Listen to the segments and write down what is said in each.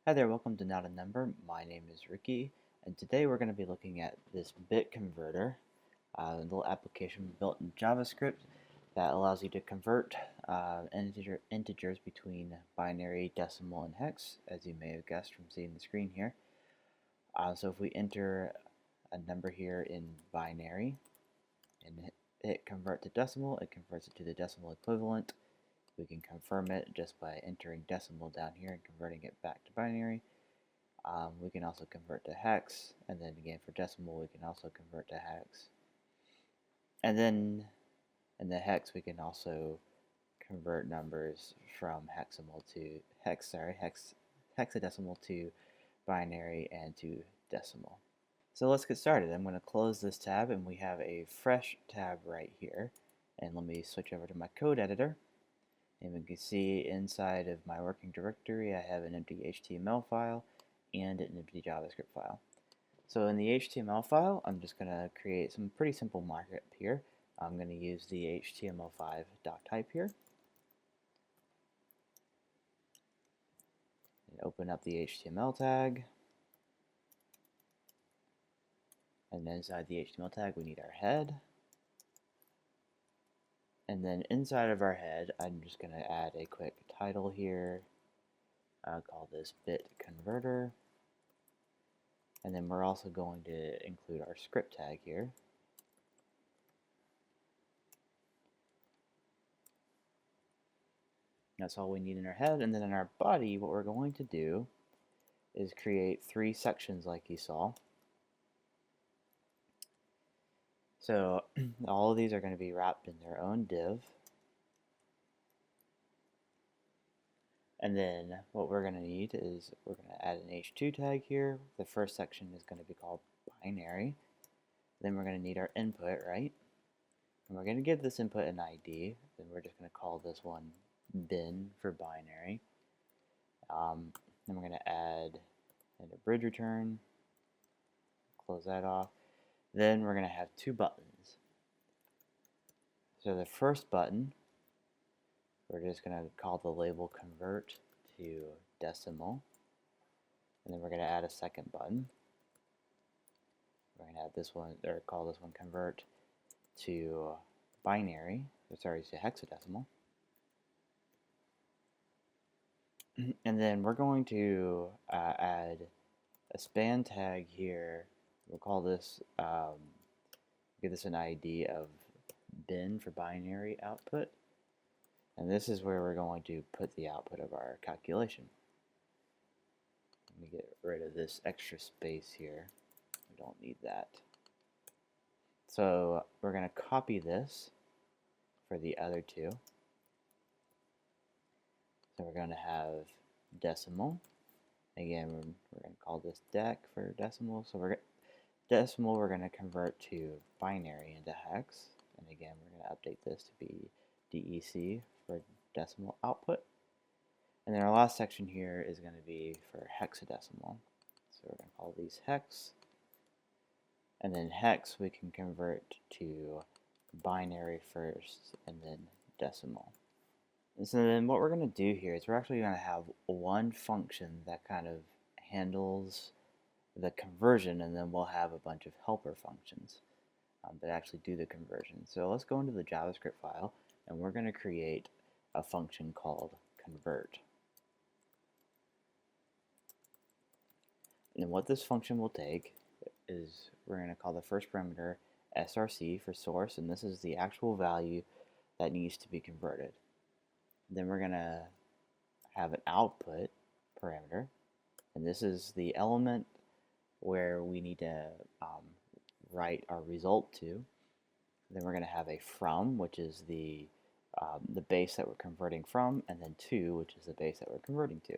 Hi there, welcome to Not a Number. My name is Ricky, and today we're going to be looking at this bit converter, a little application built in JavaScript that allows you to convert integers between binary, decimal, and hex, as you may have guessed from seeing the screen here. So if we enter a number here in binary and hit convert to decimal, it converts it to the decimal equivalent. We can confirm it just by entering decimal down here and converting it back to binary. We can also convert to hex, and then again for decimal we can also convert to hex. And then in the hex we can also convert numbers from hexadecimal to binary and to decimal. So let's get started. I'm going to close this tab, and we have a fresh tab right here. And let me switch over to my code editor. And we can see inside of my working directory I have an empty HTML file and an empty JavaScript file. So in the HTML file, I'm just going to create some pretty simple markup here. I'm going to use the HTML5 doctype here. And open up the HTML tag. And then inside the HTML tag, we need our head. And then inside of our head, I'm just going to add a quick title here. I'll call this bit converter. And then we're also going to include our script tag here. That's all we need in our head. And then in our body, what we're going to do is create 3 sections like you saw. So all of these are going to be wrapped in their own div. And then what we're going to need is we're going to add an h2 tag here. The first section is going to be called binary. Then we're going to need our input, right? And we're going to give this input an ID. Then we're just going to call this one bin for binary. Then we're going to add an abridged return. Close that off. Then we're going to have 2 buttons. So the first button, we're just going to call the label convert to decimal. And then we're going to add a second button. We're going to add this one, or call this one convert to binary, sorry, to hexadecimal. And then we're going to add a span tag here. We'll call this, give this an ID of bin for binary output. And this is where we're going to put the output of our calculation. Let me get rid of this extra space here. We don't need that. So we're going to copy this for the other 2. So we're going to have decimal. Again, we're going to call this dec for decimal. So decimal we're going to convert to binary into hex. And again, we're going to update this to be DEC for decimal output. And then our last section here is going to be for hexadecimal. So we're going to call these hex. And then hex we can convert to binary first and then decimal. And so then what we're going to do here is we're actually going to have one function that kind of handles the conversion, and then we'll have a bunch of helper functions that actually do the conversion. So let's go into the JavaScript file, and we're going to create a function called convert. And what this function will take is we're going to call the first parameter src for source, and this is the actual value that needs to be converted. Then we're going to have an output parameter, and this is the element where we need to write our result to. Then we're going to have a from, which is the base that we're converting from, and then to, which is the base that we're converting to.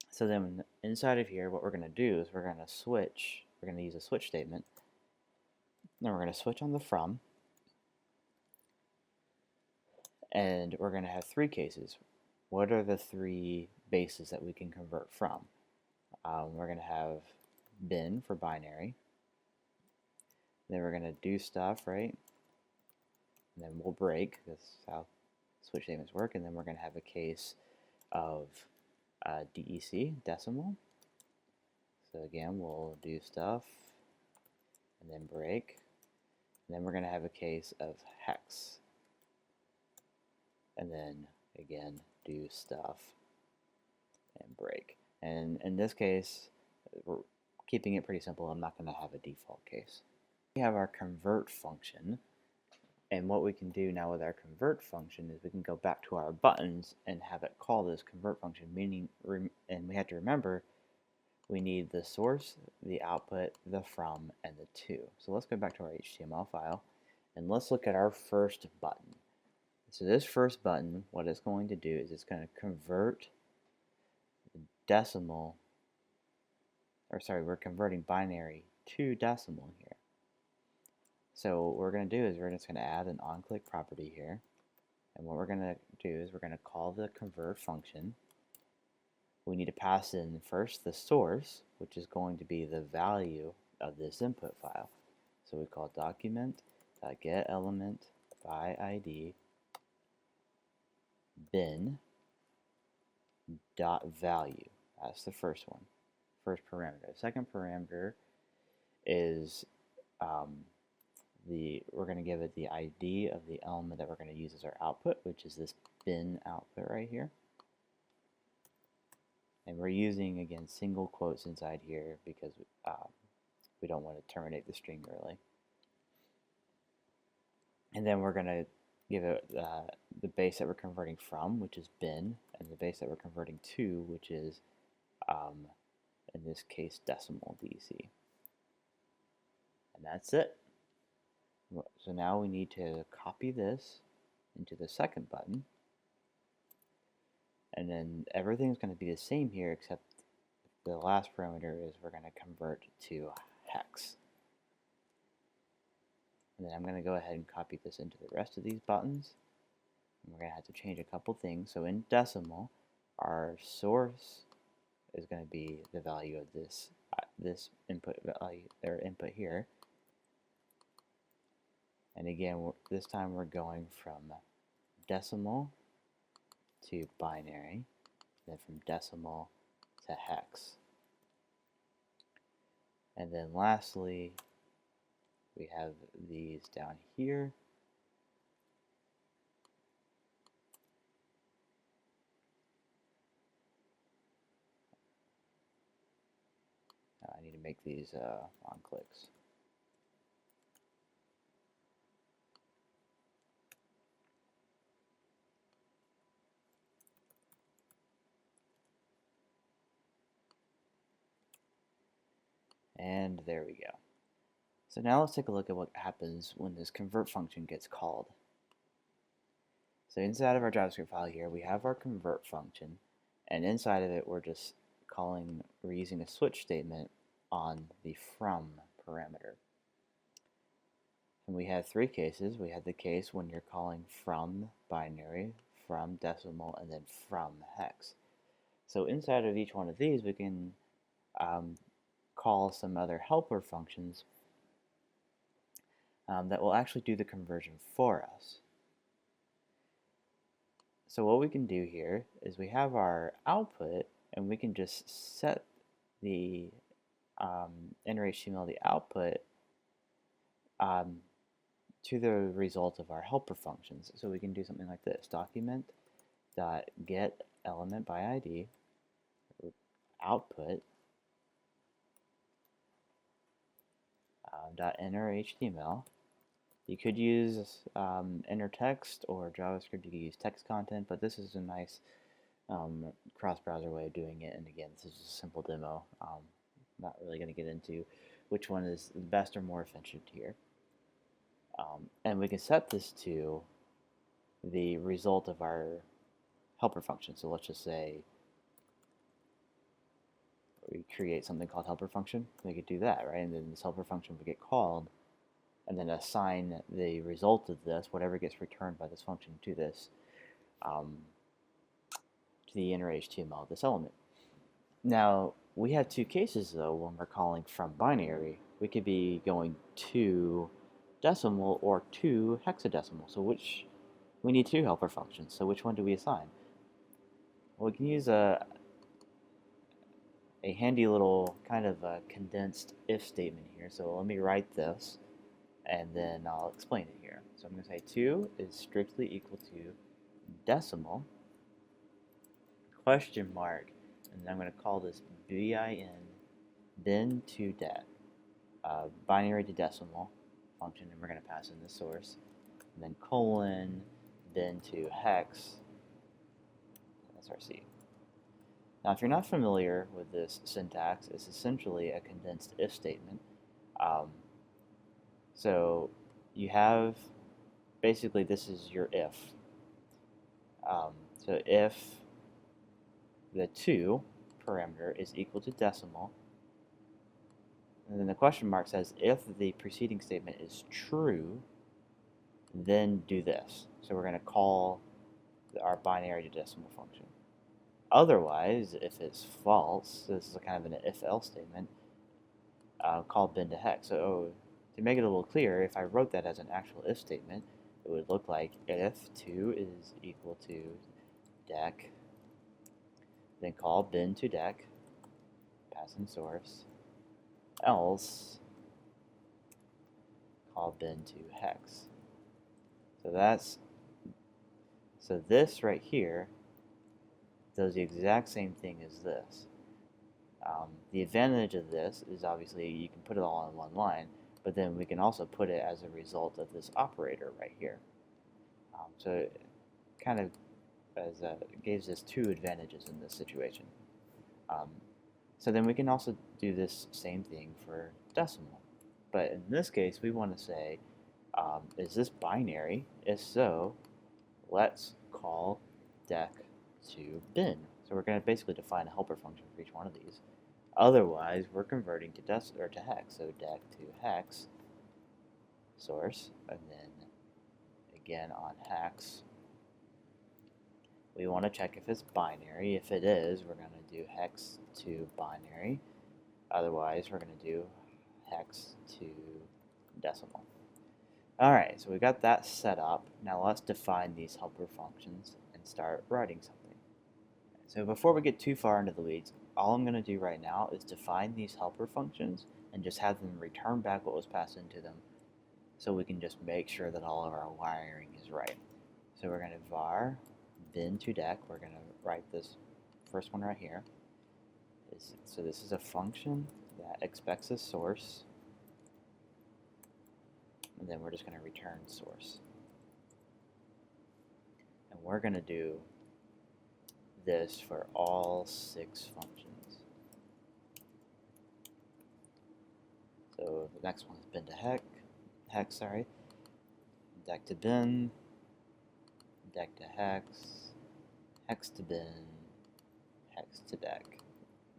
So then inside of here, what we're going to do is we're going to use a switch statement. Then we're going to switch on the from, and we're going to have 3 cases. What are the 3 bases that we can convert from? We're going to have bin for binary. Then we're going to do stuff, right? And then we'll break. That's how switch statements work. And then we're going to have a case of DEC, decimal. So again, we'll do stuff and then break. And then we're going to have a case of hex. And then again, do stuff and break. And in this case, we're keeping it pretty simple. I'm not going to have a default case. We have our convert function. And what we can do now with our convert function is we can go back to our buttons and have it call this convert function, meaning, and we have to remember, we need the source, the output, the from, and the to. So let's go back to our HTML file, and let's look at our first button. So this first button, what it's going to do is it's going to convert decimal, or sorry, we're converting binary to decimal here. So what we're going to do is we're just going to add an onClick property here. And what we're going to do is we're going to call the convert function. We need to pass in first the source, which is going to be the value of this input file. So we call document.getElement by ID bin dot value. That's the first one, first parameter. The second parameter is we're going to give it the ID of the element that we're going to use as our output, which is this bin output right here. And we're using, again, single quotes inside here because we don't want to terminate the string early. And then we're going to give it the base that we're converting from, which is bin, and the base that we're converting to, which is, in this case, decimal DC. And that's it. So now we need to copy this into the second button. And then everything's going to be the same here, except the last parameter is we're going to convert to hex. And then I'm going to go ahead and copy this into the rest of these buttons. And we're going to have to change a couple things. So in decimal, our source is going to be the value of this input value, or input here. And again, this time we're going from decimal to binary, then from decimal to hex. And then lastly, we have these down here. I need to make these on clicks. And there we go. So now let's take a look at what happens when this convert function gets called. So inside of our JavaScript file here, we have our convert function, and inside of it, we're using a switch statement on the from parameter. And we have three cases. We have the case when you're calling from binary, from decimal, and then from hex. So inside of each one of these, we can call some other helper functions that will actually do the conversion for us. So what we can do here is we have our output, and we can just set the inner HTML, the output, to the result of our helper functions. So we can do something like this: document.getElement by ID output .inner HTML. You could use inner text or JavaScript. You could use text content, but this is a nice cross-browser way of doing it. And again, this is a simple demo. Not really going to get into which one is the best or more efficient here. And we can set this to the result of our helper function. So let's just say we create something called helper function. We could do that, right? And then this helper function would get called, and then assign the result of this, whatever gets returned by this function, to this, to the inner HTML of this element. Now, we have two cases, though, when we're calling from binary. We could be going to decimal or to hexadecimal. So we need two helper functions. So which one do we assign? We can use a handy little kind of a condensed if statement here. So let me write this, and then I'll explain it here. So I'm going to say 2 is strictly equal to decimal, question mark, and then I'm going to call this bin to det, binary to decimal function, and we're going to pass in the source, and then colon, bin to hex, src. Now, if you're not familiar with this syntax, it's essentially a condensed if statement. So you have, basically, this is your if. So if the 2 parameter is equal to decimal, and then the question mark says if the preceding statement is true, then do this. So we're going to call our binary to decimal function. Otherwise, if it's false, this is kind of an if-else statement, call bin to hex. So to make it a little clearer, if I wrote that as an actual if statement, it would look like if 2 is equal to dec, then call bin to dec, pass in source, else call bin to hex. So this right here does the exact same thing as this. The advantage of this is obviously you can put it all in one line, but then we can also put it as a result of this operator right here. So it kind of gives us 2 advantages in this situation. So then we can also do this same thing for decimal. But in this case, we want to say, is this binary? If so, let's call dec to bin. So we're going to basically define a helper function for each one of these. Otherwise, we're converting to hex. So dec to hex source, and then again on hex, we want to check if it's binary. If it is, we're going to do hex to binary. Otherwise, we're going to do hex to decimal. Alright, so we got that set up. Now let's define these helper functions and start writing something. So before we get too far into the weeds, all I'm going to do right now is define these helper functions and just have them return back what was passed into them, so we can just make sure that all of our wiring is right. So we're going to var bin to dec. We're going to write this first one right here. So this is a function that expects a source, and then we're just going to return source. And we're going to do this for all 6 functions. So the next one is bin to hex, dec to bin, dec to hex, hex to bin, hex to dec.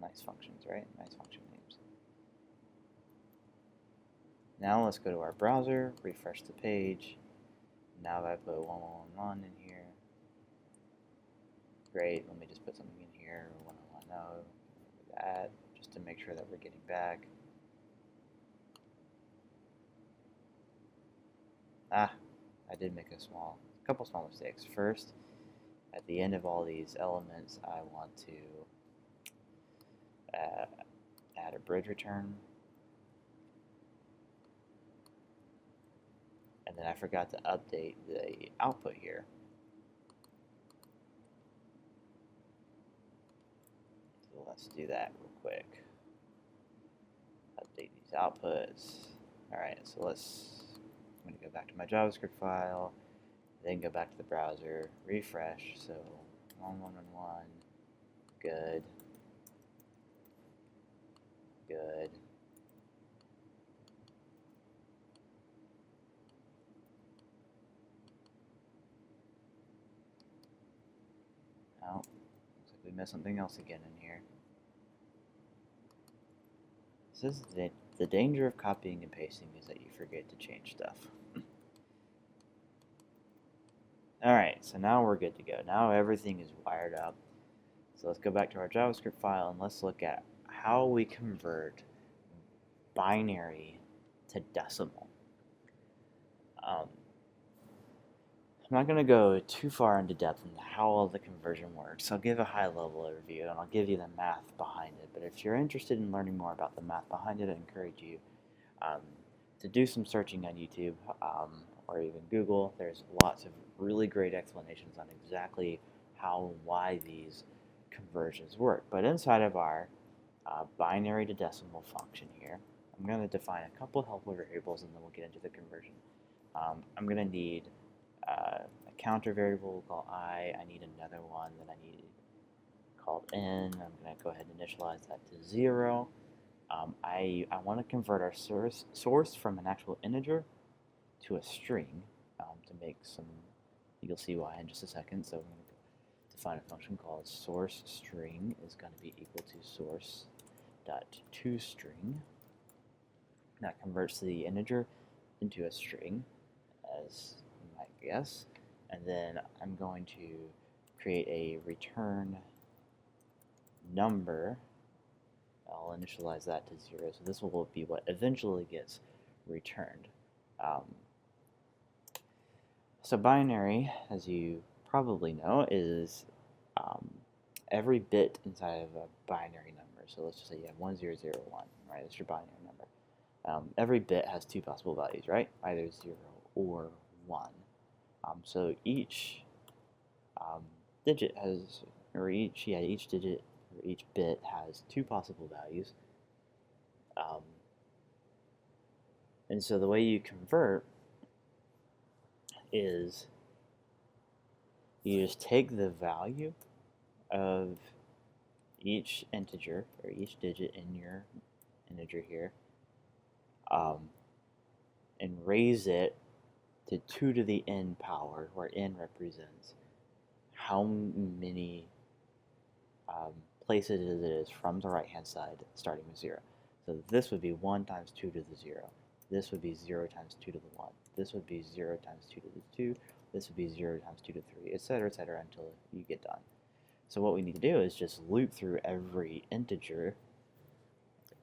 Nice functions, right? Nice function names. Now let's go to our browser, refresh the page. Now I put 1111 in here. Great, let me just put something in here, 1110, that, just to make sure that we're getting back. I did make a couple small mistakes. First, at the end of all these elements, I want to add a bridge return. And then I forgot to update the output here. So let's do that real quick. Update these outputs. Alright, so I'm going to go back to my JavaScript file, then go back to the browser, refresh, so 1111, good, good. Oh, looks like we missed something else again in here. This is the danger of copying and pasting is that you forget to change stuff. Alright, so now we're good to go. Now everything is wired up. So let's go back to our JavaScript file and let's look at how we convert binary to decimal. I'm not going to go too far into depth into how all the conversion works. I'll give a high-level overview, and I'll give you the math behind it. But if you're interested in learning more about the math behind it, I encourage you um, to do some searching on YouTube or even Google. There's lots of really great explanations on exactly how and why these conversions work. But inside of our binary to decimal function here, I'm going to define a couple helper variables, and then we'll get into the conversion. I'm going to need a counter variable called I need another one that I need called n. I'm going to go ahead and initialize that to 0. I want to convert our source from an actual integer to a string to make some, you'll see why in just a second. So I'm going to define a function called source string is going to be equal to source dot toString. That converts the integer into a string, as you might guess. And then I'm going to create a return number. I'll initialize that to 0, so this will be what eventually gets returned. So binary, as you probably know, is every bit inside of a binary number. So let's just say you have 1001, right? That's your binary number. Every bit has two possible values, right? Either 0 or 1. So each digit has, or each digit or each bit has two possible values. And so the way you convert is you just take the value of each integer or each digit in your integer here and raise it to 2 to the n power, where n represents how many places it is from the right hand side starting with 0. So this would be 1 times 2 to the 0. This would be 0 times 2 to the 1. This would be 0 times 2 to the 2. This would be 0 times 2 to 3, etc., until you get done. So what we need to do is just loop through every integer,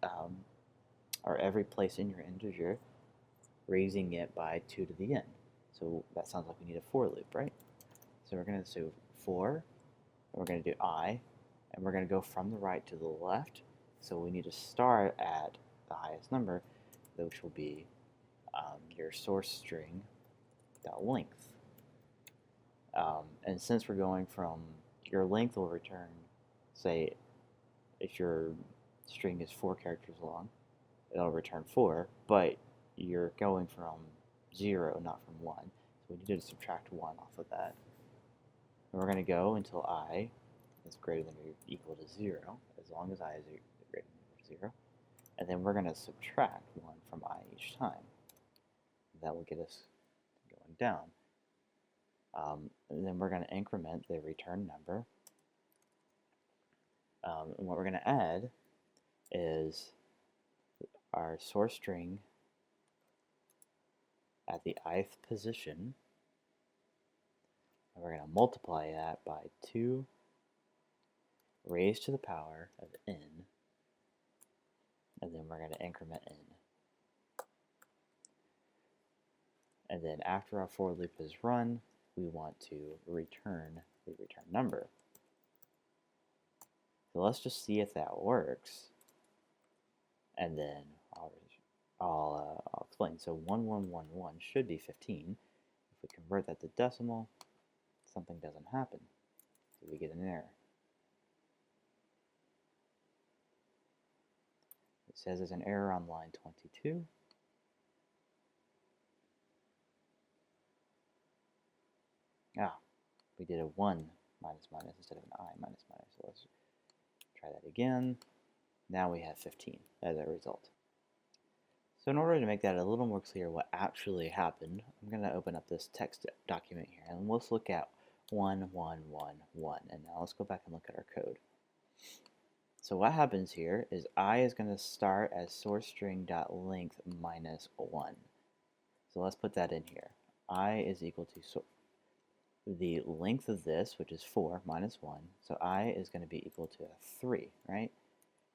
or every place in your integer, raising it by 2 to the n. So that sounds like we need a for loop, right? So we're going to do for, and we're going to do I, and we're going to go from the right to the left. So we need to start at the highest number, which will be your source string dot length. And since we're going from, your length will return, say, if your string is 4 characters long, it'll return 4, but you're going from 0, not from 1. So we need to subtract 1 off of that. And we're going to go until I is greater than or equal to 0, as long as I is greater than 0. And then we're going to subtract 1 from I each time. That will get us going down. And then we're going to increment the return number. And what we're going to add is our source string at the ith position. And we're going to multiply that by 2 raised to the power of n. And then we're going to increment n. And then after our for loop is run, we want to return the return number. So let's just see if that works, and then I'll explain. So 1111 should be 15. If we convert that to decimal, something doesn't happen. So we get an error. It says there's an error on line 22. We did a 1 minus minus instead of an I minus minus. So let's try that again. Now we have 15 as a result. So in order to make that a little more clear what actually happened, I'm going to open up this text document here, and let's look at 1111. And now let's go back and look at our code. So what happens here is I is going to start as source string.length minus 1. So let's put that in here. I is equal to the length of this, which is 4 minus 1. So I is going to be equal to 3, right?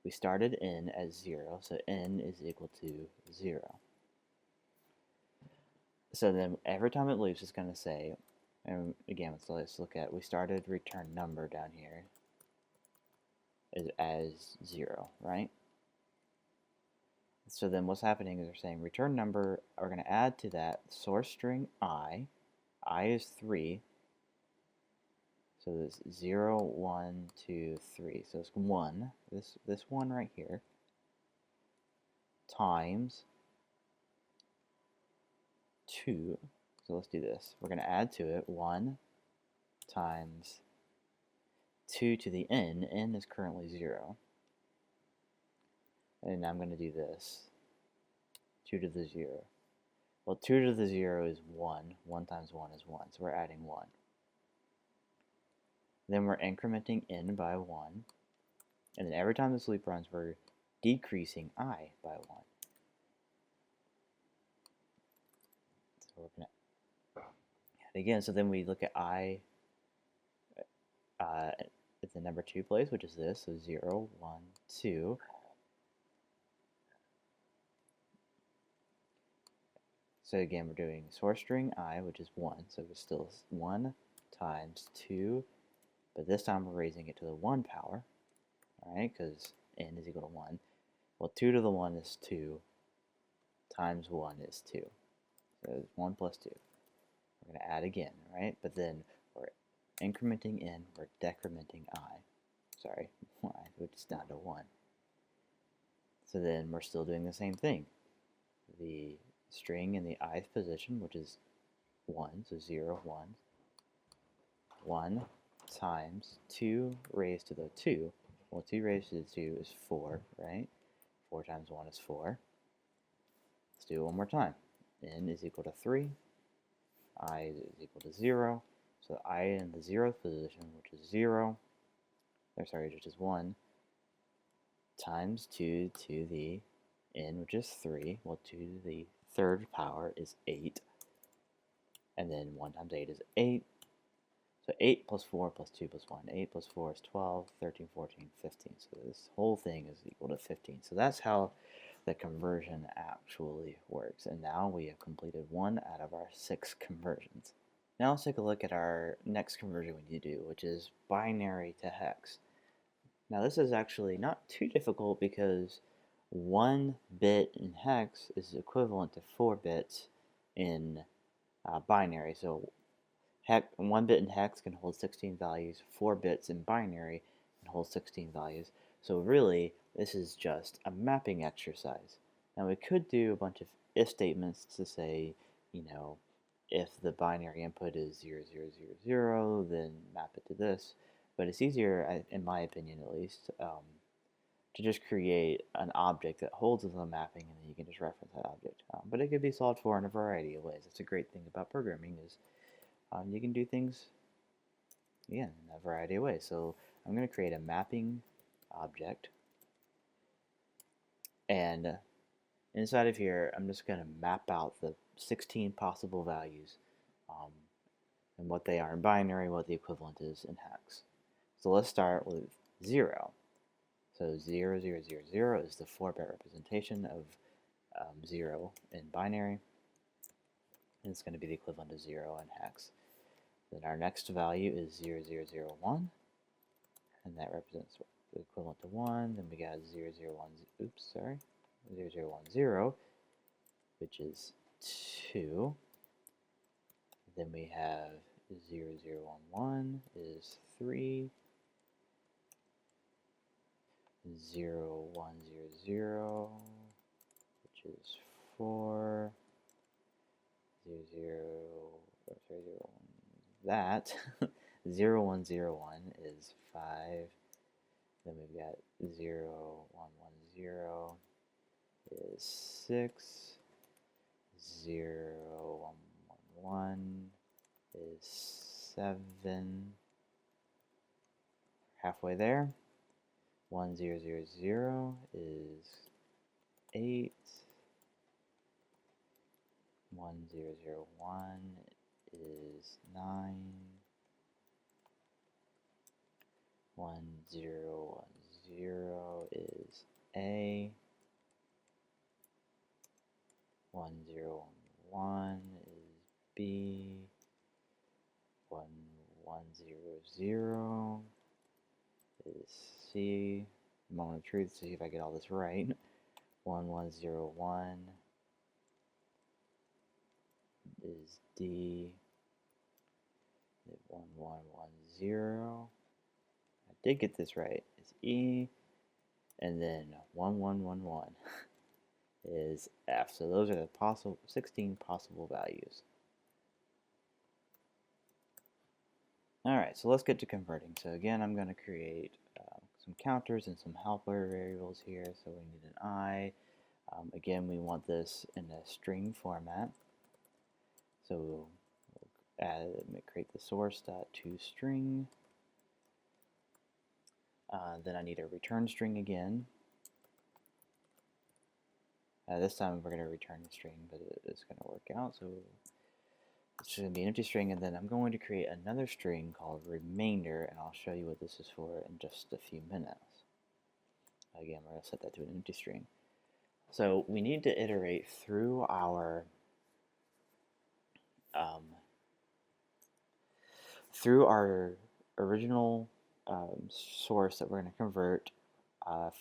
We started n as 0, so n is equal to 0. So then every time it loops, it's going to say, And again, let's look at, we started return number down here as 0, right? So then what's happening is we're saying return number, we're going to add to that source string I is 3, so this 0, 1, 2, 3, so it's 1, this one right here, times 2, so let's do this, we're going to add to it 1 times 2 to the n is currently 0, and I'm going to do this, 2 to the 0. Well, 2 to the 0 is 1. 1 times 1 is 1, so we're adding 1. Then we're incrementing n by 1. And then every time this loop runs, we're decreasing I by 1. So we're going to add again. So then we look at I at the number 2 place, which is this. So 0, 1, 2. So again, we're doing source string I, which is 1. So it's still 1 times 2. But this time we're raising it to the 1 power. Alright, because n is equal to 1. Well, 2 to the 1 is 2, times 1 is 2. So it's 1 plus 2. We're going to add again, right? But then we're incrementing n, we're decrementing I. Sorry, which is down to 1. So then we're still doing the same thing. The string in the ith position, which is 1, so 0, 1. 1 times 2 raised to the 2. Well, 2 raised to the 2 is 4, right? 4 times 1 is 4. Let's do it one more time. N is equal to 3. I is equal to 0. So I in the 0th position, which is 0, which is 1, times 2 to the n, which is 3. Well, 2 to the 3rd power is 8. And then 1 times 8 is 8. So 8 plus 4 plus 2 plus 1. 8 plus 4 is 12, 13, 14, 15. So this whole thing is equal to 15. So that's how the conversion actually works. And now we have completed 1 out of our 6 conversions. Now let's take a look at our next conversion we need to do, which is binary to hex. Now this is actually not too difficult because 1 bit in hex is equivalent to 4 bits in binary. So 1 bit in hex can hold 16 values, 4 bits in binary can hold 16 values. So really, this is just a mapping exercise. Now we could do a bunch of if statements to say, you know, if the binary input is 0, 0, 0, 0, then map it to this. But it's easier, in my opinion at least, to just create an object that holds the mapping and then you can just reference that object. But it could be solved for in a variety of ways. That's a great thing about programming is you can do things, again, in a variety of ways. So I'm going to create a mapping object, and inside of here, I'm just going to map out the 16 possible values and what they are in binary, what the equivalent is in hex. So let's start with 0. So 0, 0, 0, 0 is the 4-bit representation of 0 in binary, and it's going to be the equivalent of 0 in hex. Then our next value is 0, 0, 0, 1, and that represents the equivalent to 1. Then we got 0, 0, 1, 0, 0, 1, 0, which is 2. Then we have 0, 0, 1, 1 is 3. 0, 1, 0, 0, which is 4. 0, 0, 0, 0, 1, that. 0, 1, 0, 1 is 5. Then we've got 0, 1, 1, 0 is 6. 0, 1, 1, 1 is 7. Halfway there. 1, 0, 0, 0 is 8. 1, 0, 0, 1 is 9. 1, 0, 1, 0 is A. 1, 0, 1 is B. 0 is C, moment of truth, see if I get all this right. 1101 is D, 1110, I did get this right, is E, and then 1111 is F. So those are the 16 possible values. Alright, so let's get to converting. So again, I'm going to create some counters and some helper variables here. So we need an I. Again, we want this in a string format. So we'll create the source.toString. Then I need a return string again. This time we're going to return a string, but it's going to work out. So it's going to be an empty string, and then I'm going to create another string called remainder, and I'll show you what this is for in just a few minutes. Again, we're going to set that to an empty string. So we need to iterate through our original source that we're going to convert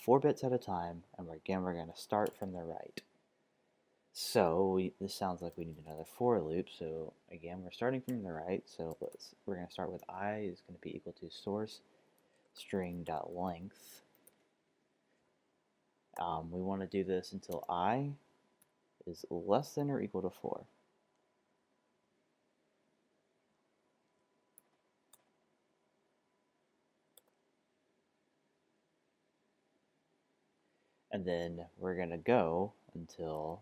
4 bits at a time, and we're going to start from the right. So this sounds like we need another for loop. So again, we're starting from the right. So we're going to start with I is going to be equal to source string.length. We want to do this until I is less than or equal to 4. And then we're going to go until,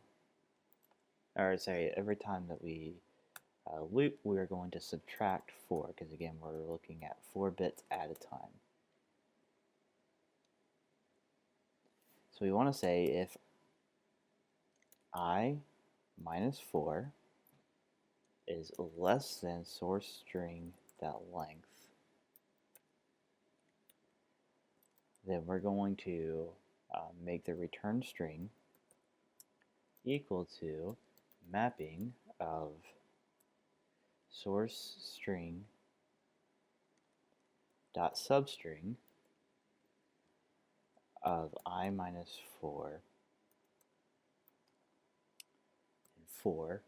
or sorry, every time that we loop, we are going to subtract 4, because again, we're looking at 4 bits at a time. So we want to say if I minus 4 is less than source string.length, then we're going to make the return string equal to mapping of source string dot substring of I minus 4 and 4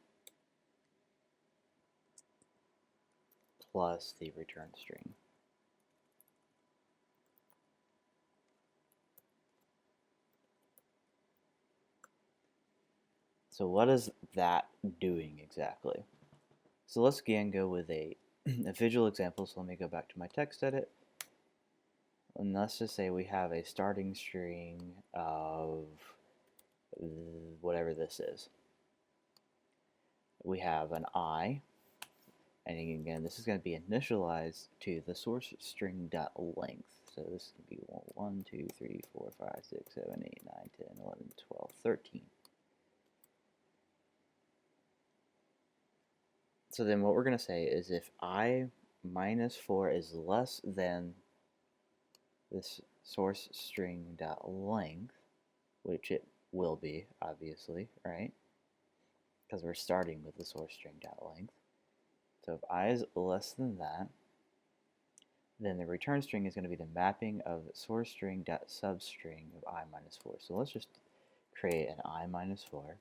plus the return string. So what is that doing exactly? So let's again go with a visual example. So let me go back to my text edit. And let's just say we have a starting string of whatever this is. We have an I, and again, this is going to be initialized to the source string.length. So this can be 1, 2, 3, 4, 5, 6, 7, 8, 9, 10, 11, 12, 13. So then what we're going to say is if I minus 4 is less than this source string.length, which it will be, obviously, right? Because we're starting with the source string.length. So if I is less than that, then the return string is going to be the mapping of source string.substring of I minus 4. So let's just create an I minus 4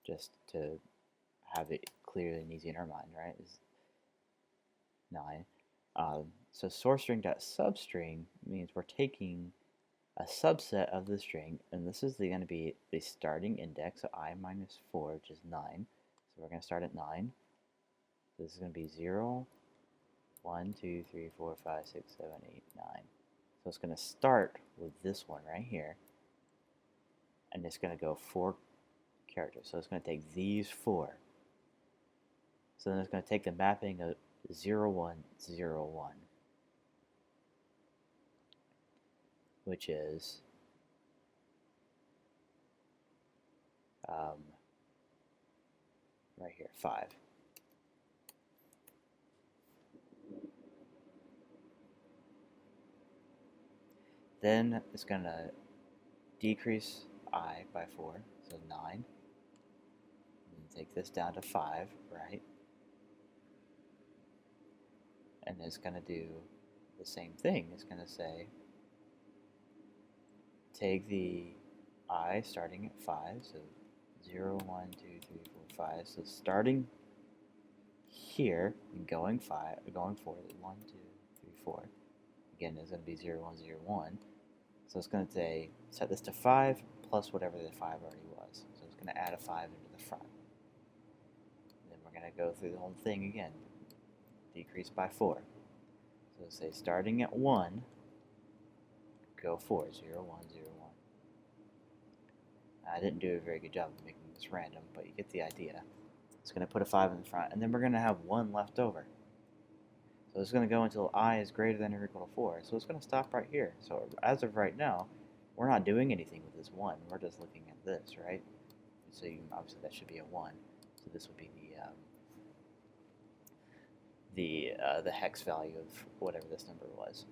just to have it clear and easy in our mind, right? Is 9. So source string.substring means we're taking a subset of the string, and this is going to be the starting index of I minus 4, which is 9. So we're going to start at 9. So this is going to be 0, 1, 2, 3, 4, 5, 6, 7, 8, 9. So it's going to start with this one right here, and it's going to go 4 characters. So it's going to take these 4. So then it's going to take the mapping of 0, 1, 0, 1, which is right here, 5. Then it's going to decrease I by 4, so 9. And take this down to 5, right? and it's going to do the same thing. It's going to say, take the I starting at 5, so 0, 1, 2, 3, 4, 5. So starting here and going forward, 1, 2, 3, 4. Again, it's going to be 0, 1, 0, 1. So it's going to say, set this to 5 plus whatever the 5 already was. So it's going to add a 5 into the front. And then we're going to go through the whole thing again. Decrease by 4. So say starting at 1, go 4, 0, 1, 0, 1. I didn't do a very good job of making this random, but you get the idea. It's going to put a 5 in the front, and then we're going to have 1 left over. So it's going to go until I is greater than or equal to 4. So it's going to stop right here. So as of right now, we're not doing anything with this 1. We're just looking at this, right? So obviously that should be a 1. So this would be the hex value of whatever this number was.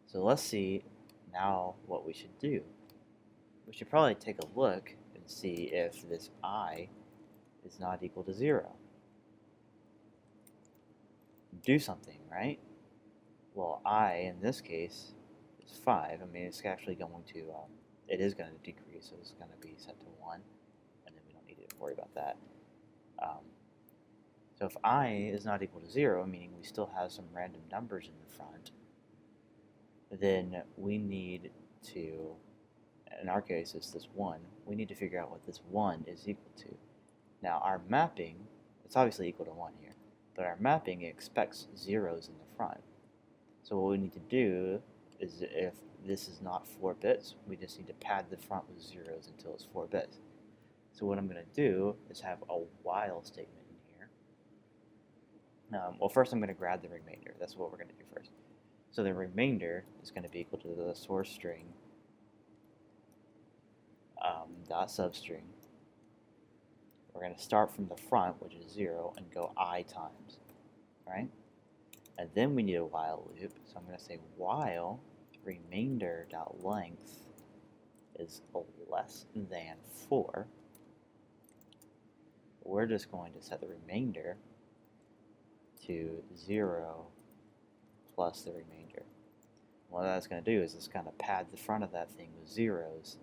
So let's see now what we should do. We should probably take a look and see if this I is not equal to 0. Do something, right? Well, I, in this case, is 5. I mean, it's actually going to, it is going to decrease, so it's going to be set to 1, and then we don't need to worry about that. So if I is not equal to 0, meaning we still have some random numbers in the front, then we need to, in our case it's this 1, we need to figure out what this 1 is equal to. Now our mapping, it's obviously equal to 1 here, but our mapping expects zeros in the front. So what we need to do is, if this is not 4 bits, we just need to pad the front with zeros until it's 4 bits. So what I'm going to do is have a while statement in here. Well, first I'm going to grab the remainder. That's what we're going to do first. So the remainder is going to be equal to the source string dot substring. We're going to start from the front, which is 0, and go I times, right? And then we need a while loop, so I'm going to say while remainder dot length is less than 4. We're just going to set the remainder to 0 plus the remainder. What that's going to do is it's going to pad the front of that thing with zeros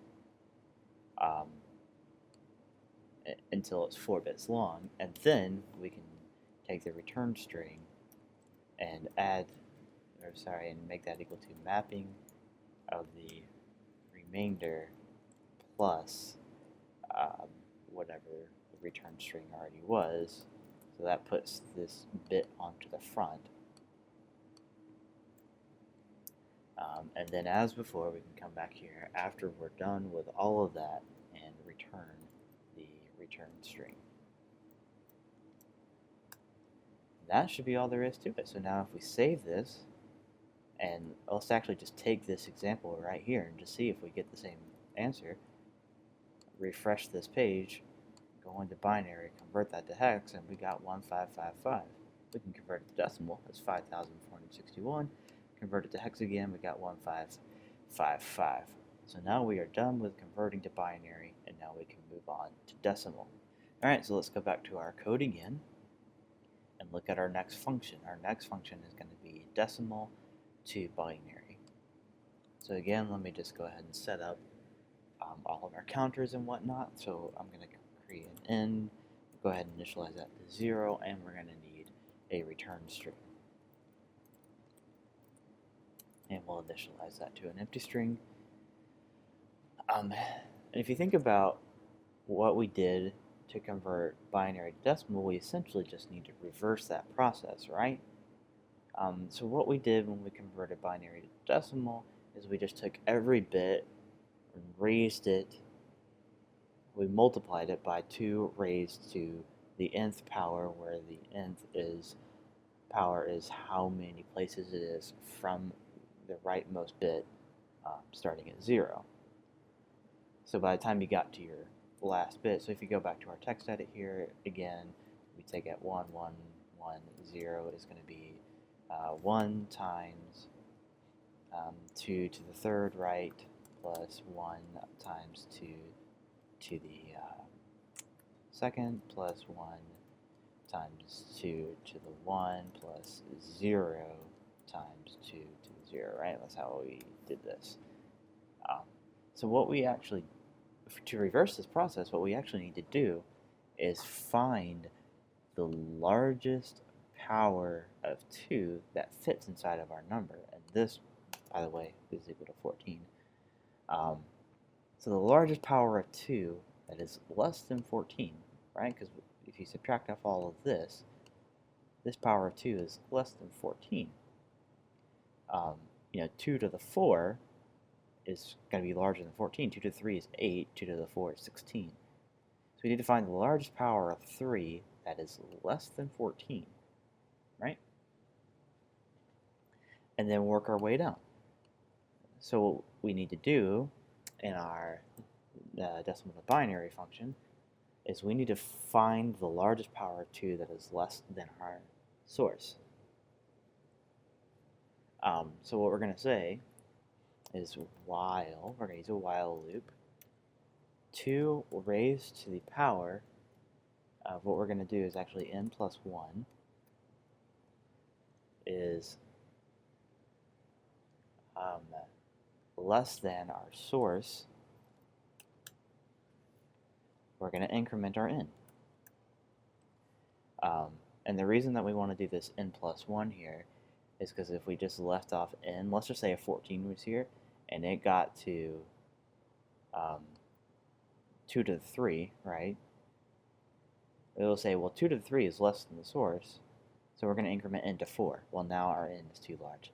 until it's 4 bits long, and then we can take the return string and make that equal to mapping of the remainder plus whatever the return string already was. So that puts this bit onto the front. And then as before, we can come back here after we're done with all of that and return the return string. That should be all there is to it. So now if we save this, and let's actually just take this example right here and just see if we get the same answer. Refresh this page, go into binary, convert that to hex, and we got 1555. We can convert it to decimal, that's 5,461. Convert it to hex again, we got 1555. So now we are done with converting to binary, and now we can move on to decimal. Alright, so let's go back to our code again and look at our next function. Our next function is going to be decimal to binary. So again, let me just go ahead and set up all of our counters and whatnot. So I'm going to create an end, go ahead and initialize that to 0, and we're going to need a return string. And we'll initialize that to an empty string. And if you think about what we did to convert binary to decimal, we essentially just need to reverse that process, right? So what we did when we converted binary to decimal is we just took every bit and raised it. We multiplied it by 2 raised to the nth power, where the nth power is how many places it is from the rightmost bit starting at 0. So by the time you got to your last bit, so if you go back to our text edit here, again, we take at 1, 1, 1, 0 is going to be 1 times 2 to the third right plus 1 times 2 to the second plus 1 times 2 to the 1 plus 0 times 2 to the 0, right? That's how we did this. So what we actually, to reverse this process, what we actually need to do is find the largest power of 2 that fits inside of our number. And this, by the way, is equal to 14. So the largest power of 2 that is less than 14, right? Because if you subtract off all of this power of 2 is less than 14. 2 to the 4 is going to be larger than 14. 2 to the 3 is 8. 2 to the 4 is 16. So we need to find the largest power of 3 that is less than 14, right? And then work our way down. So what we need to do in our decimal to binary function is we need to find the largest power of 2 that is less than our source. So what we're going to say is while, we're going to use a while loop, 2 raised to the power of what we're going to do is actually n plus 1 is less than our source. We're going to increment our n. And the reason that we want to do this n plus 1 here is because if we just left off n, let's just say a 14 was here, and it got to 2 to the 3, right? It will say, well, 2 to the 3 is less than the source, so we're going to increment n to 4. Well, now our n is too large,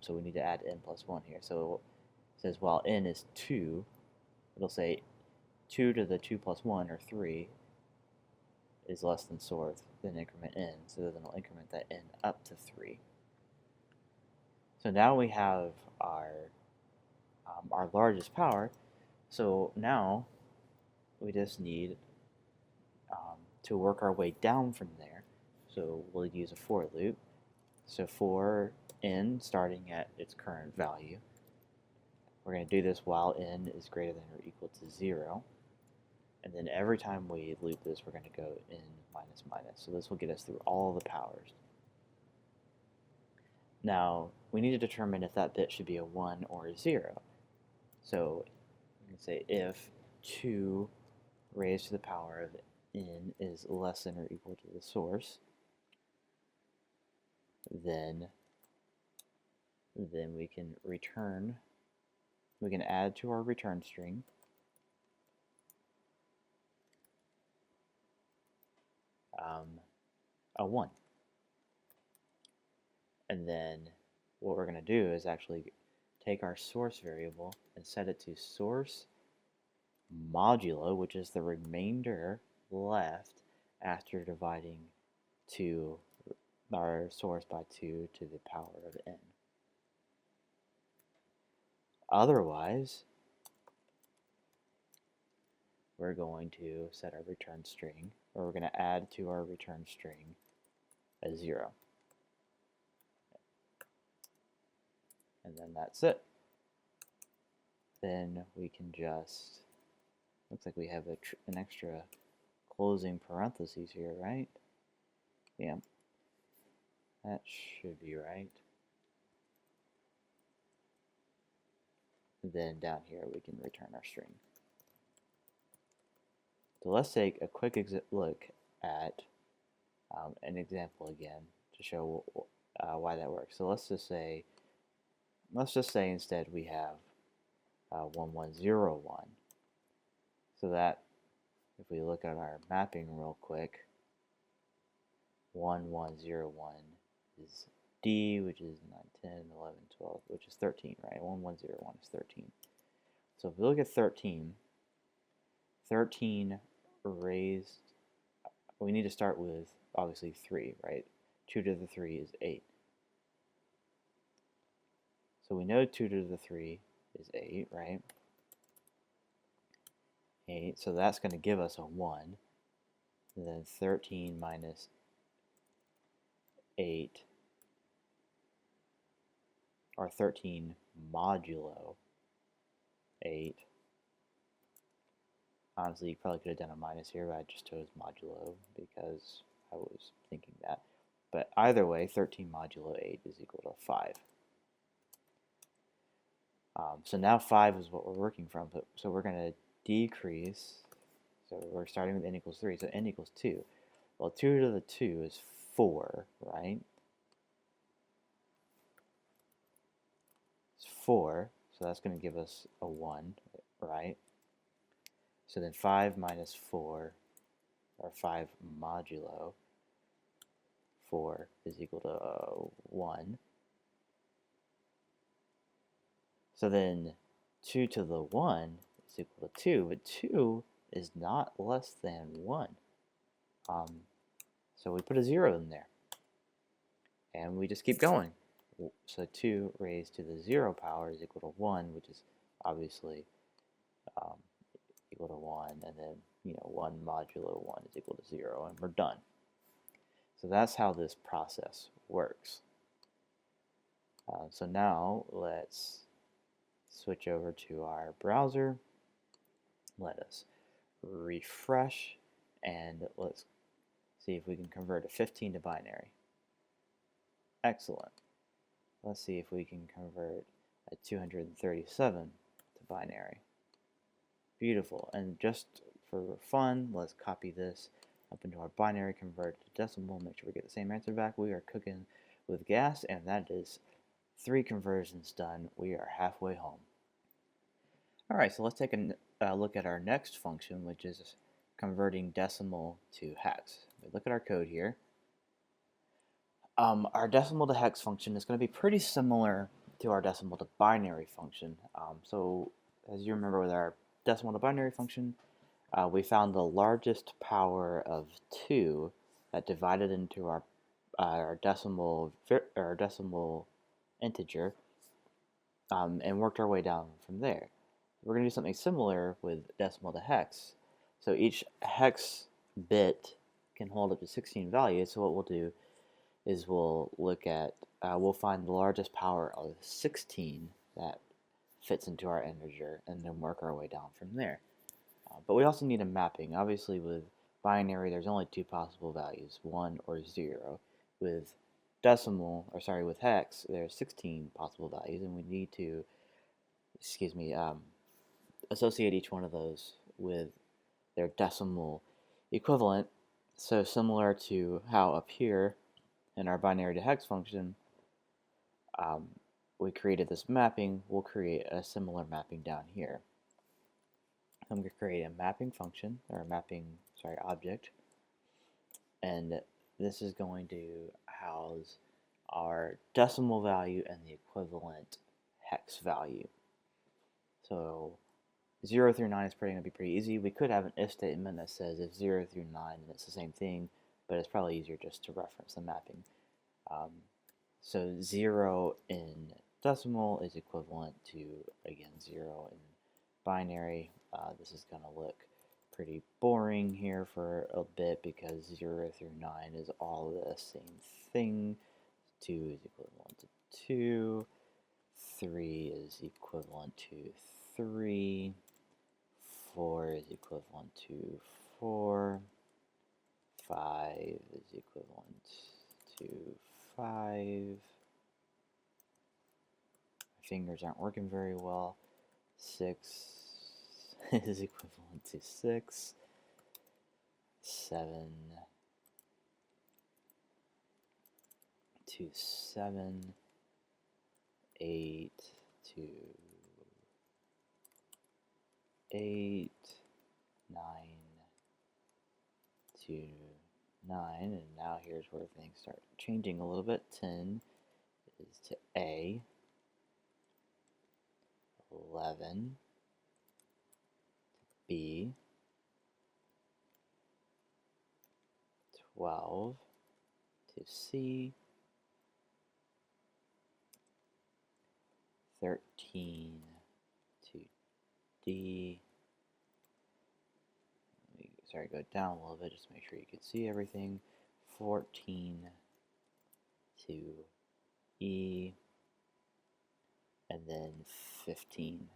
so we need to add n plus 1 here. So it says while n is 2, it'll say 2 to the 2 plus 1, or 3, is less than source, then increment n, so then it'll increment that n up to 3. So now we have our largest power. So now we just need to work our way down from there. So we'll use a for loop. So for n starting at its current value, we're going to do this while n is greater than or equal to 0. And then every time we loop this, we're going to go n minus minus. So this will get us through all the powers. Now, we need to determine if that bit should be a 1 or a 0. So we can say if 2 raised to the power of n is less than or equal to the source, then we can add to our return string a 1. And then what we're going to do is actually take our source variable and set it to source modulo, which is the remainder left after dividing our source by 2 to the power of n. Otherwise, we're going to set our return string, or we're going to add to our return string a 0. And then that's it. Then we can just, looks like we have an extra closing parentheses here, right? Yeah, that should be right. And then down here we can return our string. So let's take a quick look at an example again to show why that works. So let's just say instead we have 1101. So that, if we look at our mapping real quick, 1101 is D, which is 9, 10, 11, 12, which is 13, right? 1101 is 13. So if we look at 13 raised, we need to start with, obviously, 3, right? 2 to the 3 is 8. So we know 2 to the 3 is 8, right? 8, so that's going to give us a 1. And then 13 minus 8, or 13 modulo 8. Honestly, you probably could have done a minus here, but I just chose modulo because I was thinking that. But either way, 13 modulo 8 is equal to 5. So now 5 is what we're working from. So we're going to decrease. So we're starting with n equals 3. So n equals 2. Well, 2 to the 2 is 4, right? It's 4. So that's going to give us a 1, right? So then 5 minus 4, or 5 modulo 4 is equal to 1. So then 2 to the 1 is equal to 2, but 2 is not less than 1. So we put a 0 in there. And we just keep going. So 2 raised to the 0 power is equal to 1, which is obviously equal to 1. And then, 1 modulo 1 is equal to 0, and we're done. So that's how this process works. So now let's switch over to our browser. Let us refresh, and let's see if we can convert a 15 to binary. Excellent. Let's see if we can convert a 237 to binary. Beautiful. And just for fun, let's copy this up into our binary, convert to decimal, make sure we get the same answer back. We are cooking with gas, and that is 3 conversions done. We are halfway home. Alright, so let's take a look at our next function, which is converting decimal to hex. We look at our code here. Our decimal to hex function is going to be pretty similar to our decimal to binary function. So as you remember with our decimal to binary function, we found the largest power of 2 that divided into our decimal integer, and worked our way down from there. We're going to do something similar with decimal to hex. So each hex bit can hold up to 16 values. So what we'll do is we'll look at, we'll find the largest power of 16 that fits into our integer, and then work our way down from there. But we also need a mapping. Obviously with binary there's only 2 possible values, 1 or 0. With with hex there's 16 possible values, and we need to, associate each one of those with their decimal equivalent. So similar to how up here in our binary to hex function, we created this mapping, we'll create a similar mapping down here. I'm going to create a mapping function, or a mapping, object, and this is going to house our decimal value and the equivalent hex value. So 0 through 9 is going to be pretty easy. We could have an if statement that says if 0 through 9, then it's the same thing, but it's probably easier just to reference the mapping. So 0 in decimal is equivalent to, again, 0 in binary. This is going to look pretty boring here for a bit because 0 through 9 is all the same thing. 2 is equivalent to 2. 3 is equivalent to 3. 4 is equivalent to 4. 5 is equivalent to 5. My fingers aren't working very well. 6 is equivalent to 6. 7 to 7. 8 to 8. 9 to 9. And now here's where things start changing a little bit. 10 is to A. 11 to B. 12 to C. 13 to D. Go down a little bit just to make sure you can see everything. 14 to E. And then 15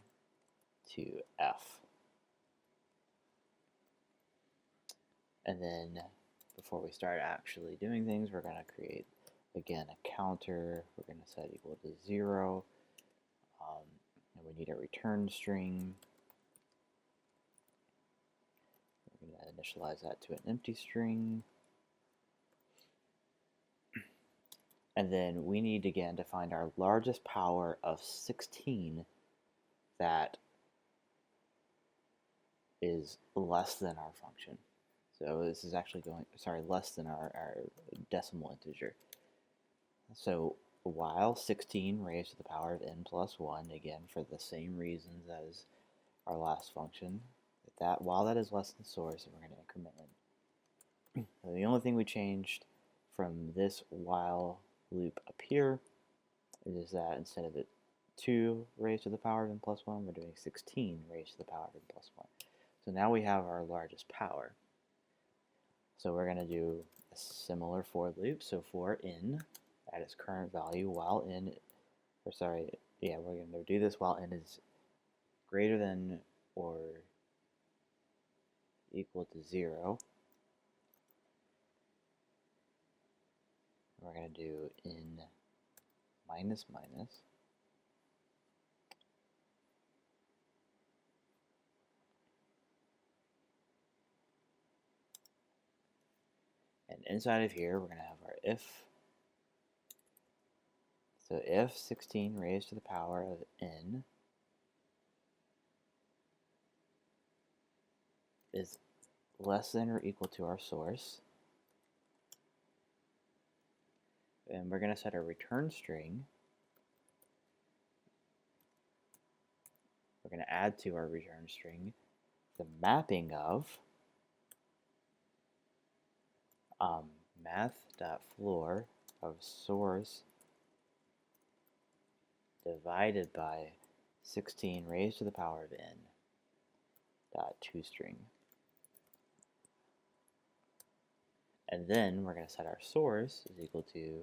to F. And then before we start actually doing things, we're going to create, again, a counter. We're going to set equal to 0. And we need a return string. We're going to initialize that to an empty string. And then we need, again, to find our largest power of 16 that is less than our function. So this is actually less than our decimal integer. So while 16 raised to the power of n plus 1, again, for the same reasons as our last function, while that is less than source, we're going to increment n. So the only thing we changed from this while loop up here is that instead of it 2 raised to the power of n plus 1, we're doing 16 raised to the power of n plus 1. So now we have our largest power. So we're going to do a similar for loop. So for n at its current value, while n, we're going to do this while n is greater than or equal to 0. We're going to do n minus minus. And inside of here, we're going to have our if. So if 16 raised to the power of n is less than or equal to our source, and we're going to set a return string. We're going to add to our return string the mapping of math.floor of source divided by 16 raised to the power of n dot toString. And then we're going to set our source is equal to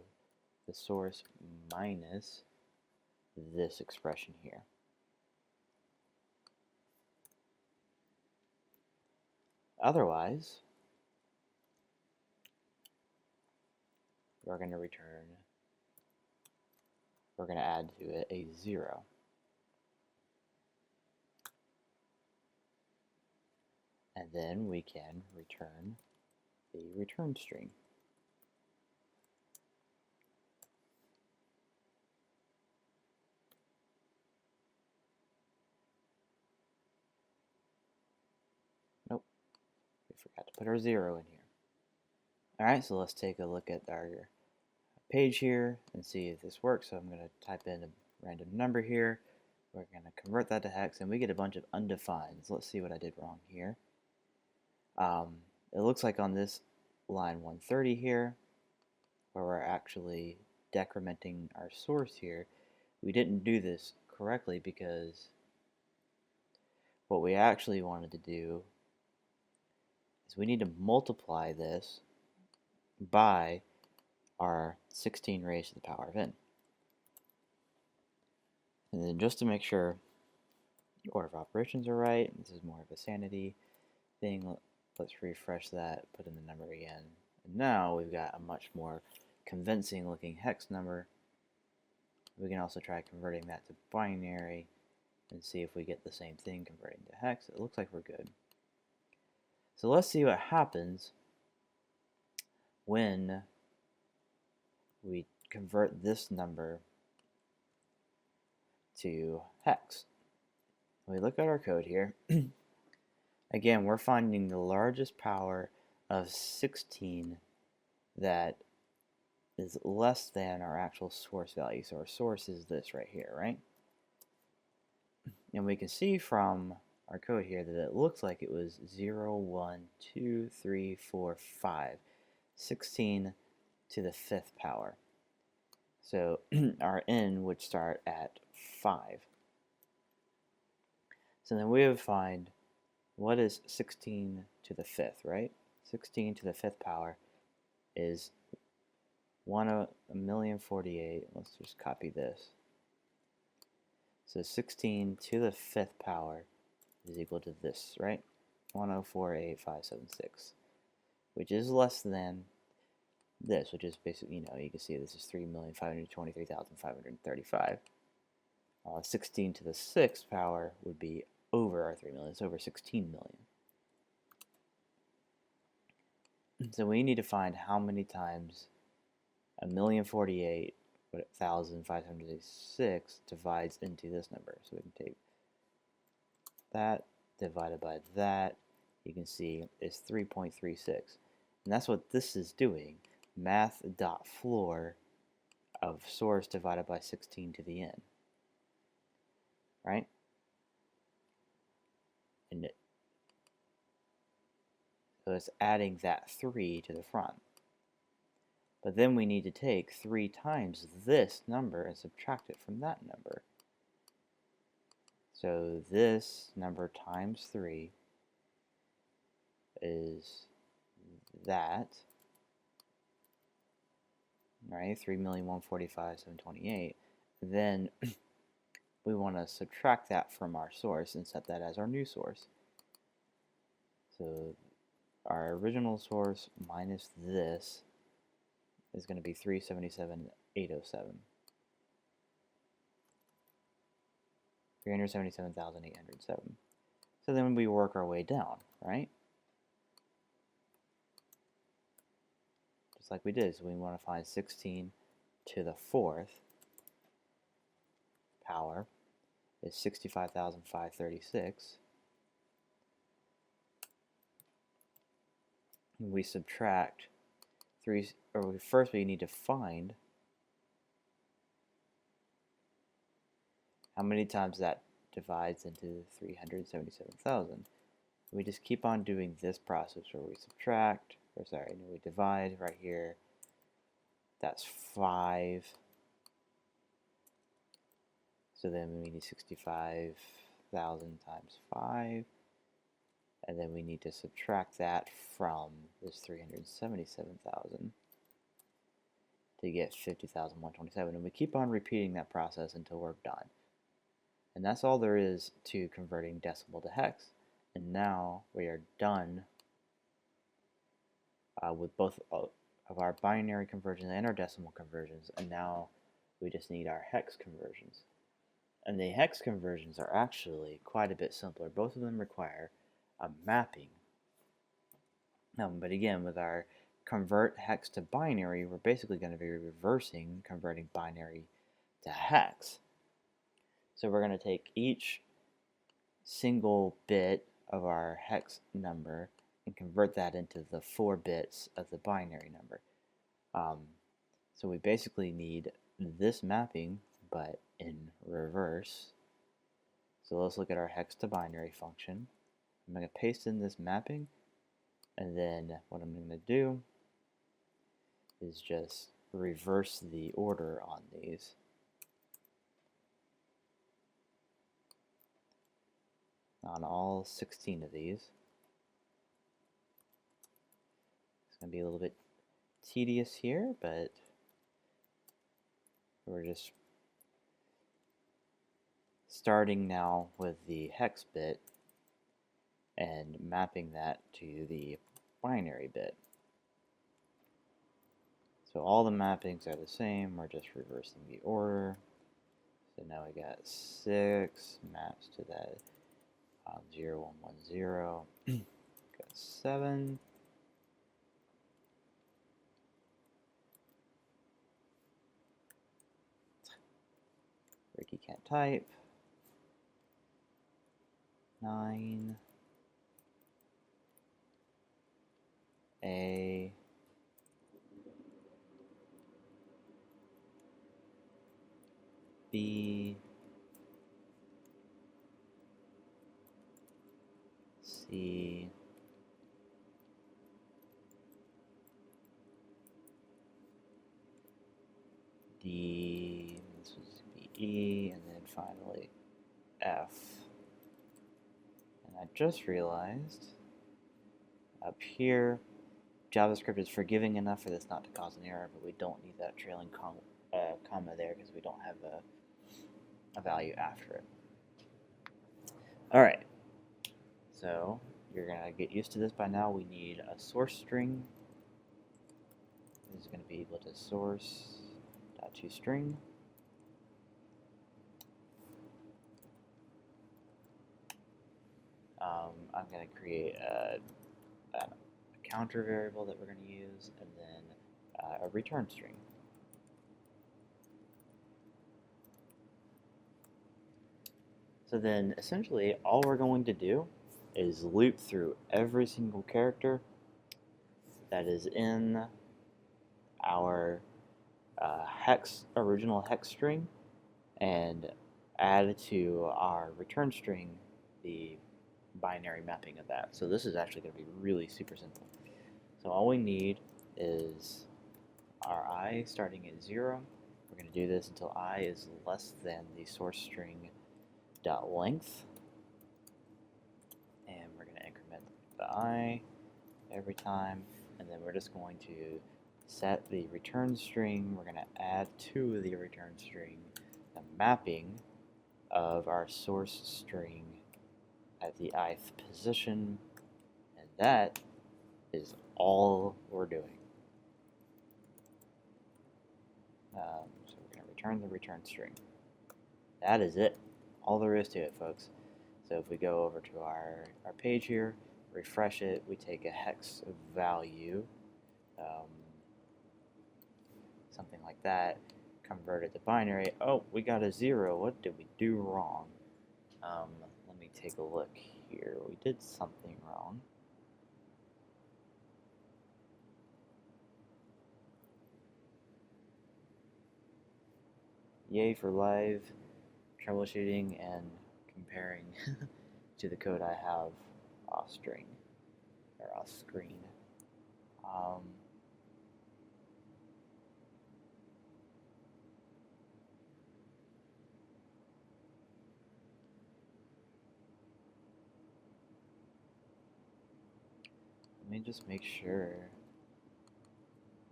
the source minus this expression here. Otherwise, we're going to add to it a 0. And then we can return the return string. Nope, we forgot to put our 0 in here. Alright, so let's take a look at our page here and see if this works. So I'm going to type in a random number here. We're going to convert that to hex, and we get a bunch of undefined. So let's see what I did wrong here. It looks like on this line 130 here, where we're actually decrementing our source here, we didn't do this correctly because what we actually wanted to do is we need to multiply this by our 16 raised to the power of n. And then just to make sure the order of operations are right, this is more of a sanity thing, let's refresh that, put in the number again. And now we've got a much more convincing looking hex number. We can also try converting that to binary and see if we get the same thing converting to hex. It looks like we're good. So let's see what happens when we convert this number to hex. When we look at our code here, again, we're finding the largest power of 16 that is less than our actual source value. So our source is this right here, right? And we can see from our code here that it looks like it was 0, 1, 2, 3, 4, 5. 16 to the 5th power. So our n would start at 5. So then we would find what is 16 to the 5th, right? 16 to the 5th power is 1,048,000. Let's just copy this. So 16 to the 5th power is equal to this, right? 1048576. which is less than this, which is basically, you can see this is 3,523,535. 16 to the 6th power would be over our 3 million. It's over 16 million. So we need to find how many times 1,048,506 divides into this number. So we can take that divided by that. You can see it's 3.36. And that's what this is doing. Math.floor of source divided by 16 to the n. Right? And so it's adding that 3 to the front. But then we need to take 3 times this number and subtract it from that number. So this number times 3 is that, right? 3,145,728. Then we want to subtract that from our source and set that as our new source. So our original source minus this is going to be 377,807. 377,807. So then we work our way down, right? Just like we did. So we want to find 16 to the 4th power is 65,536. We subtract 3, or first we need to find how many times that divides into 377,000. We just keep on doing this process where we subtract, or sorry, we divide right here. That's 5. So then we need 65,000 times 5. And then we need to subtract that from this 377,000 to get 50,127. And we keep on repeating that process until we're done. And that's all there is to converting decimal to hex. And now we are done with both of our binary conversions and our decimal conversions. And now we just need our hex conversions. And the hex conversions are actually quite a bit simpler. Both of them require a mapping. But again, with our convert hex to binary, we're basically going to be reversing converting binary to hex. So we're going to take each single bit of our hex number and convert that into the 4 bits of the binary number. So we basically need this mapping, but in reverse. So let's look at our hex to binary function. I'm going to paste in this mapping, and then what I'm going to do is just reverse the order on these. On all 16 of these. It's going to be a little bit tedious here, but we're just starting now with the hex bit and mapping that to the binary bit. So all the mappings are the same, we're just reversing the order. So now we got 6 maps to that 0, 1, 1, 0. Got 7. Ricky can't type. 9. A. B. C. D. This was E, and then finally F. And I just realized up here, JavaScript is forgiving enough for this not to cause an error, but we don't need that trailing comma there because we don't have a value after it. Alright, so you're going gotta get used to this by now. We need a source string. This is going to be equal to source.toString. I'm going to create a counter variable that we're going to use, and then a return string. So then essentially all we're going to do is loop through every single character that is in our original hex string and add to our return string the binary mapping of that. So this is actually going to be really super simple. So all we need is our I starting at 0. We're going to do this until I is less than the source string dot length, and we're going to increment the I every time, and then we're just going to set the return string. We're going to add to the return string the mapping of our source string at the ith position, and that is all we're doing. So we're going to return the return string. That is it. All there is to it, folks. So if we go over to our page here, refresh it, we take a hex value, something like that, convert it to binary. Oh, we got a 0. What did we do wrong? Let me take a look here. We did something wrong. Yay for live troubleshooting and comparing to the code I have off string or off screen. Let me just make sure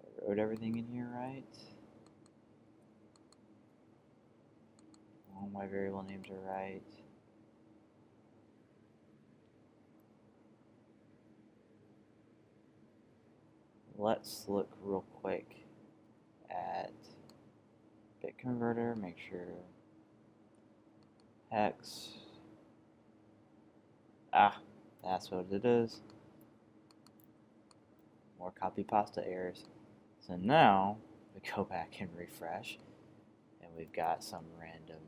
I wrote everything in here right. All my variable names are right. Let's look real quick at bit converter, make sure hex. That's what it is. More copy pasta errors. So now we go back and refresh, and we've got some random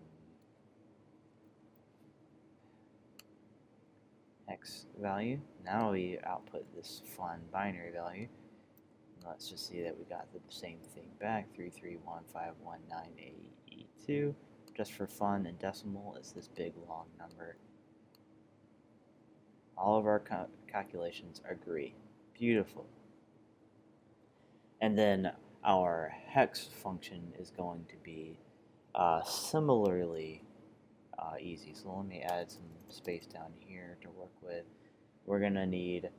hex value. Now we output this fun binary value. And let's just see that we got the same thing back, 3315198E2. Just for fun, and decimal is this big long number. All of our calculations agree. Beautiful. And then our hex function is going to be similarly easy. So let me add some space down here to work with. We're going to need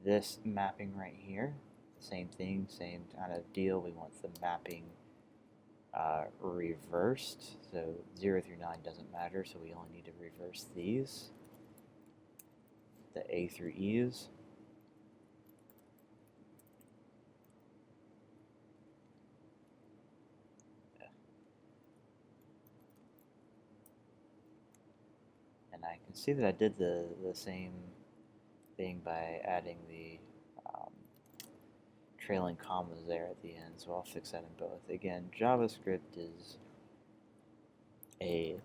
this mapping right here. Same thing, same kind of deal. We want the mapping reversed. So 0 through 9 doesn't matter, so we only need to reverse these. The A through E's. And I can see that I did the same thing by adding the trailing commas there at the end, so I'll fix that in both. Again, JavaScript is a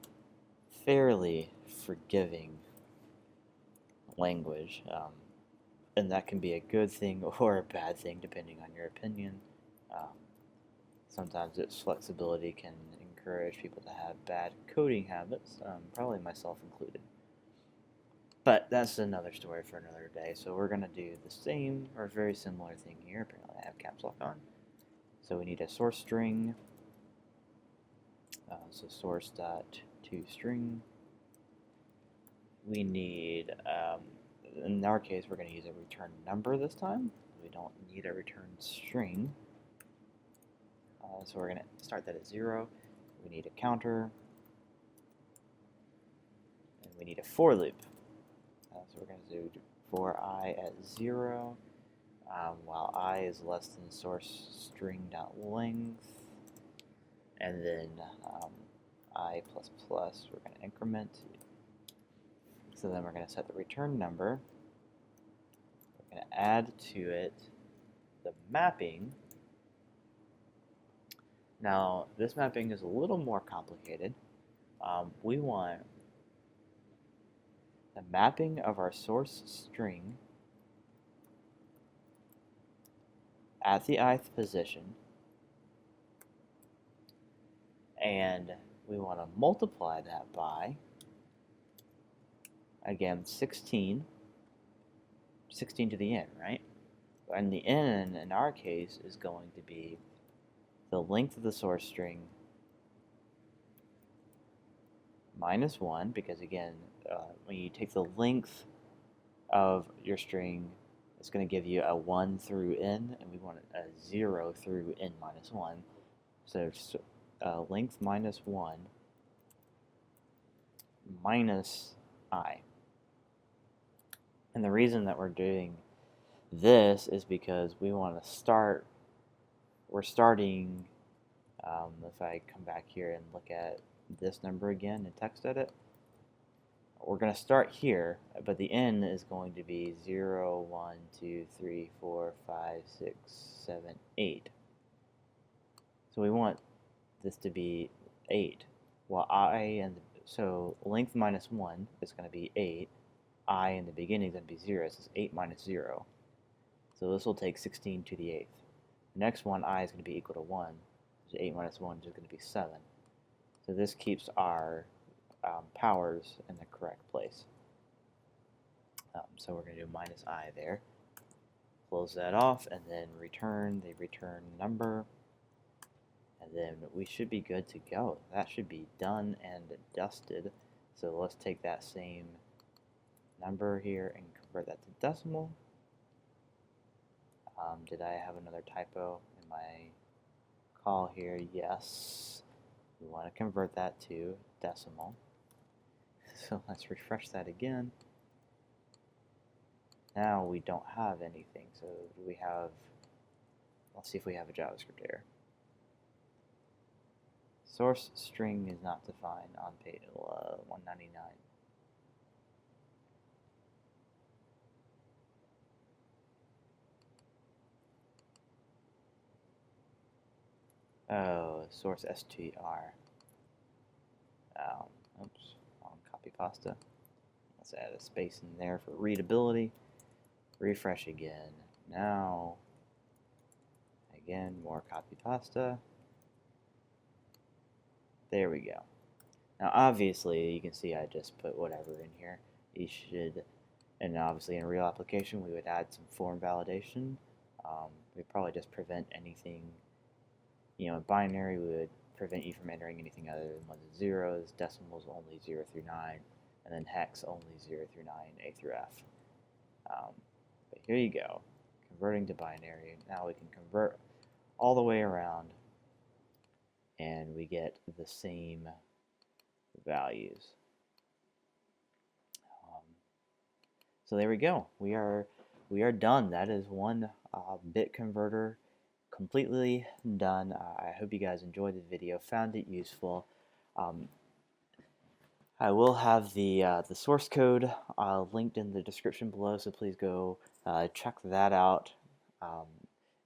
fairly forgiving language, and that can be a good thing or a bad thing depending on your opinion. Sometimes its flexibility can encourage people to have bad coding habits, probably myself included. But that's another story for another day. So we're going to do the same or very similar thing here. Apparently I have caps lock on. So we need a source string. So source.toString. We need, in our case, we're going to use a return number this time. We don't need a return string. So we're going to start that at 0. We need a counter. And we need a for loop. So So we're going to do for I at 0, while I is less than source string.length, and then I plus plus, we're going to increment. So then we're going to set the return number. We're going to add to it the mapping. Now, this mapping is a little more complicated. We want the mapping of our source string at the ith position, and we want to multiply that by, again, 16 to the n, right? And the n, in our case, is going to be the length of the source string minus 1, because again, when you take the length of your string, it's going to give you a 1 through n, and we want a 0 through n minus 1. So length minus 1 minus I. And the reason that we're doing this is because we want to start, we're starting, if I come back here and look at this number again and text edit, we're going to start here, but the n is going to be 0, 1, 2, 3, 4, 5, 6, 7, 8. So we want this to be 8. While so length minus 1 is going to be 8. I in the beginning is going to be 0. So it's 8 minus 0. So this will take 16 to the 8th. The next one, I, is going to be equal to 1. So 8 minus 1 is going to be 7. So this keeps our powers in the correct place. So we're going to do minus I there. Close that off, and then return the return number. And then we should be good to go. That should be done and dusted. So let's take that same number here and convert that to decimal. Did I have another typo in my call here? Yes. We want to convert that to decimal. So let's refresh that again. Now we don't have anything. So do we have, let's see if we have a JavaScript error. Source string is not defined on page 199. Oh, source str. Oops, wrong copy pasta. Let's add a space in there for readability. Refresh again. Now, again, more copy pasta. There we go. Now, obviously, you can see I just put whatever in here. You should, and obviously in a real application, we would add some form validation. We'd probably just prevent anything, you know, in binary, we would prevent you from entering anything other than ones and zeros, decimals only 0 through 9, and then hex only 0 through 9, A through F. But here you go, converting to binary. Now we can convert all the way around, and we get the same values. So there we go. We are done. That is one bit converter completely done. I hope you guys enjoyed the video, found it useful. I will have the source code linked in the description below, so please go check that out.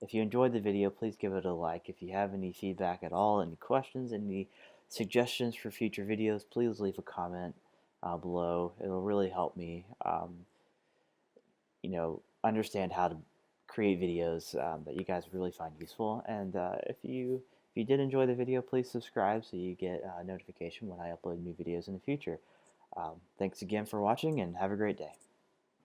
If you enjoyed the video, please give it a like. If you have any feedback at all, any questions, any suggestions for future videos, please leave a comment below. It'll really help me, you know, understand how to create videos that you guys really find useful. And if you did enjoy the video, please subscribe so you get a notification when I upload new videos in the future. Thanks again for watching, and have a great day.